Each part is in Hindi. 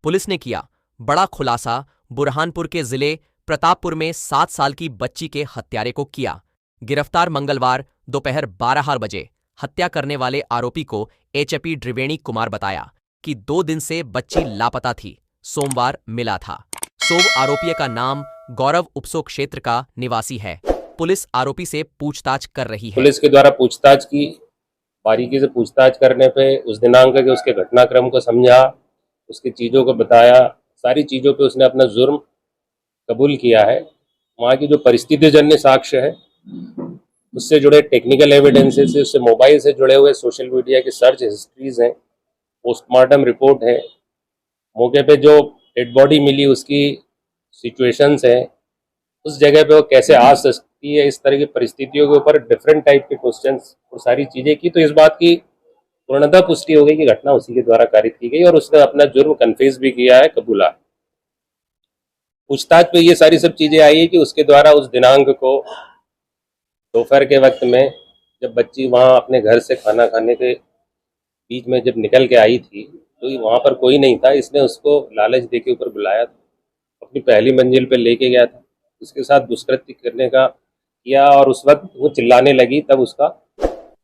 पुलिस ने किया बड़ा खुलासा। बुरहानपुर के जिले प्रतापपुर में 7 साल की बच्ची के हत्यारे को किया गिरफ्तार। मंगलवार दोपहर 12 बजे हत्या करने वाले आरोपी को एचपी त्रिवेणी कुमार बताया कि 2 दिन से बच्ची लापता थी। सोमवार मिला था। सोव आरोपी का नाम गौरव उपसो क्षेत्र का निवासी है। पुलिस आरोपी से पूछताछ कर रही है। पुलिस के द्वारा पूछताछ की, बारीकी से पूछताछ करने पे उस दिनांक के उसके घटनाक्रम को समझा, उसकी चीज़ों को बताया, सारी चीज़ों पे उसने अपना जुर्म कबूल किया है। वहाँ की जो परिस्थितिजन्य साक्ष्य है, उससे जुड़े टेक्निकल एविडेंसेस से, उससे मोबाइल से जुड़े हुए सोशल मीडिया की सर्च हिस्ट्रीज हैं, पोस्टमार्टम रिपोर्ट है, मौके पे जो डेड बॉडी मिली उसकी सिचुएशंस है, उस जगह पे वो कैसे आ सकती है, इस तरह की परिस्थितियों के ऊपर डिफरेंट टाइप के क्वेश्चंस और सारी चीज़ें की, तो इस बात की पूर्णतः पुष्टि हो गई कि घटना उसी के द्वारा कारित की गई और उसने अपना जुर्म कन्फेस भी किया है, कबूला। पूछताछ पे ये सारी सब चीज़ें आई है कि उसके द्वारा उस दिनांक को दोपहर के वक्त में जब बच्ची वहाँ अपने घर से खाना खाने के बीच में जब निकल के आई थी तो वहाँ पर कोई नहीं था। इसने उसको लालच दे के ऊपर बुलाया था, अपनी पहली मंजिल पे लेके गया था, उसके साथ दुष्कृत्य करने का किया और उस वक्त वो चिल्लाने लगी, तब उसका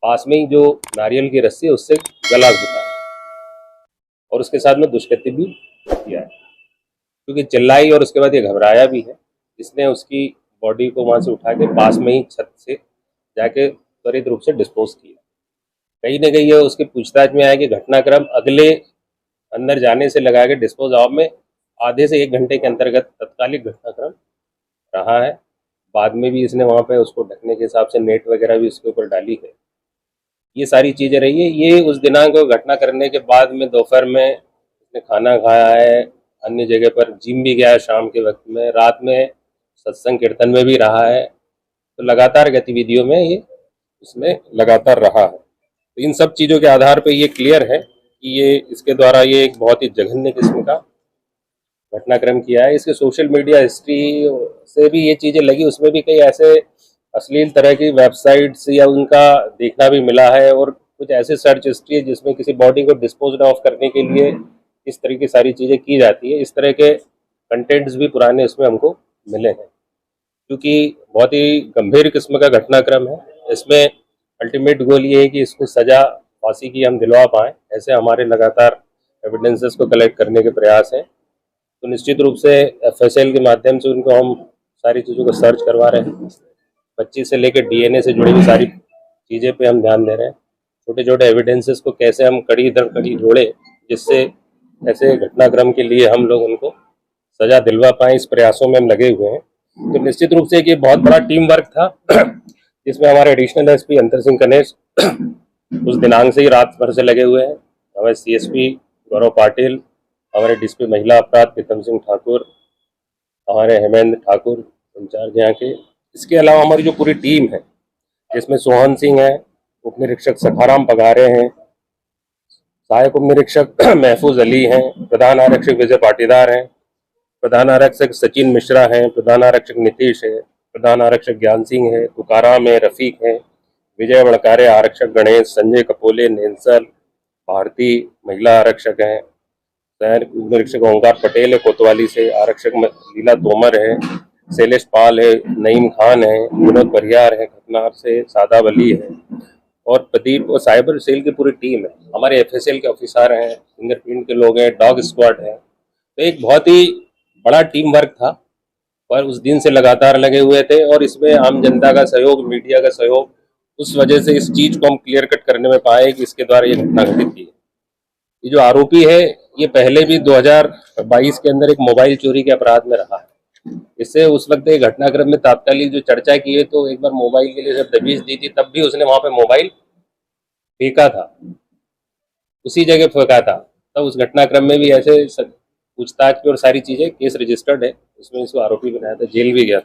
पास में ही जो नारियल की रस्सी है उससे गला घुटा और उसके साथ में दुष्कृत्य भी किया है। क्योंकि चिल्लाई और उसके बाद ये घबराया भी है, इसने उसकी बॉडी को वहाँ से उठा के पास में ही छत से जाके त्वरित रूप से डिस्पोज किया। कहीं ना कहीं ये उसकी पूछताछ में आया कि घटनाक्रम अगले अंदर जाने से लगा के डिस्पोज ऑफ में आधे से 1 घंटे के अंतर्गत तत्कालिक घटनाक्रम रहा है। बाद में भी इसने वहाँ पे उसको ढकने के हिसाब से नेट वगैरह भी उसके ऊपर डाली है। ये सारी चीज़ें रही है। ये उस दिनांक को घटना करने के बाद में दोपहर में उसने खाना खाया है, अन्य जगह पर जिम भी गया है, शाम के वक्त में, रात में सत्संग कीर्तन में भी रहा है, तो लगातार गतिविधियों में ये उसमें लगातार रहा है। तो इन सब चीज़ों के आधार पर ये क्लियर है कि ये इसके द्वारा ये एक बहुत ही जघन्य किस्म का घटनाक्रम किया है। इसके सोशल मीडिया हिस्ट्री से भी ये चीज़ें लगी, उसमें भी कई ऐसे अश्लील तरह की वेबसाइट्स या उनका देखना भी मिला है और कुछ ऐसे सर्च हिस्ट्री है जिसमें किसी बॉडी को डिस्पोज ऑफ करने के लिए इस तरह की सारी चीज़ें की जाती है। इस तरह के कंटेंट्स भी पुराने उसमें हमको मिले हैं, क्योंकि बहुत ही गंभीर किस्म का घटनाक्रम है। इसमें अल्टीमेट गोल ये है कि इसको सज़ा फांसी की हम दिलवा पाएँ। ऐसे हमारे लगातार एविडेंसेस को कलेक्ट करने के प्रयास हैं। तो निश्चित रूप से FSL के माध्यम से उनको हम सारी चीज़ों को सर्च करवा रहे हैं। बच्ची से लेकर DNA से जुड़ी हुई सारी चीज़ें पे हम ध्यान दे रहे हैं। छोटे छोटे एविडेंसेस को कैसे हम कड़ी दर कड़ी जोड़े, जिससे ऐसे घटनाक्रम के लिए हम लोग उनको सज़ा दिलवा पाएँ, इस प्रयासों में हम लगे हुए हैं। तो निश्चित रूप से ये बहुत बड़ा टीम वर्क था जिसमें हमारे एडिशनल SP अंतर सिंह कनेश उस दिनांक से ही रात भर से लगे हुए हैं। हमारे CSP गौरव पाटिल, हमारे DSP महिला अपराध प्रीतम सिंह ठाकुर, हमारे हेमेंद्र ठाकुर इंचार्ज यहाँ के। इसके अलावा हमारी जो पूरी टीम है जिसमें सोहन सिंह है, उप निरीक्षक सखाराम पघारे हैं, सहायक उप निरीक्षक महफूज अली हैं, प्रधान आरक्षक विजय पाटीदार हैं, प्रधान आरक्षक सचिन मिश्रा हैं, प्रधान आरक्षक नीतीश है, प्रधान आरक्षक ज्ञान सिंह है, तुकाराम है, रफीक है, विजय वड़कारे आरक्षक गणेश, संजय कपोले, नेंसल भारती महिला आरक्षक हैं, निरीक्षक ओंकार पटेल है कोतवाली से, आरक्षक लीला तोमर है, शैलेश पाल है, नईम खान है, विनोद बरियार है खतनार से, सादाब अली है और प्रदीप और साइबर सेल की पूरी टीम है। हमारे FSL के ऑफिसर हैं, फिंगरप्रिंट के लोग हैं, डॉग स्क्वाड है। तो एक बहुत ही बड़ा टीम वर्क था पर उस दिन से लगातार लगे हुए थे और इसमें आम जनता का सहयोग, मीडिया का सहयोग, उस वजह से इस चीज़ को हम क्लियर कट करने में पाए कि इसके द्वारा ये घटना घटित की है। ये जो आरोपी है ये पहले भी 2022 के अंदर एक मोबाइल चोरी के अपराध में रहा है। इससे उस वक्त एक घटनाक्रम में तात्कालिक जो चर्चा की है, तो एक बार मोबाइल के लिए जब दबीज दी थी तब भी उसने वहां पे मोबाइल फेंका था, उसी जगह फेंका था। तब उस घटनाक्रम में भी ऐसे पूछताछ की और सारी चीजें केस रजिस्टर्ड है, उसमें इसको आरोपी बनाया था, जेल भी गया था।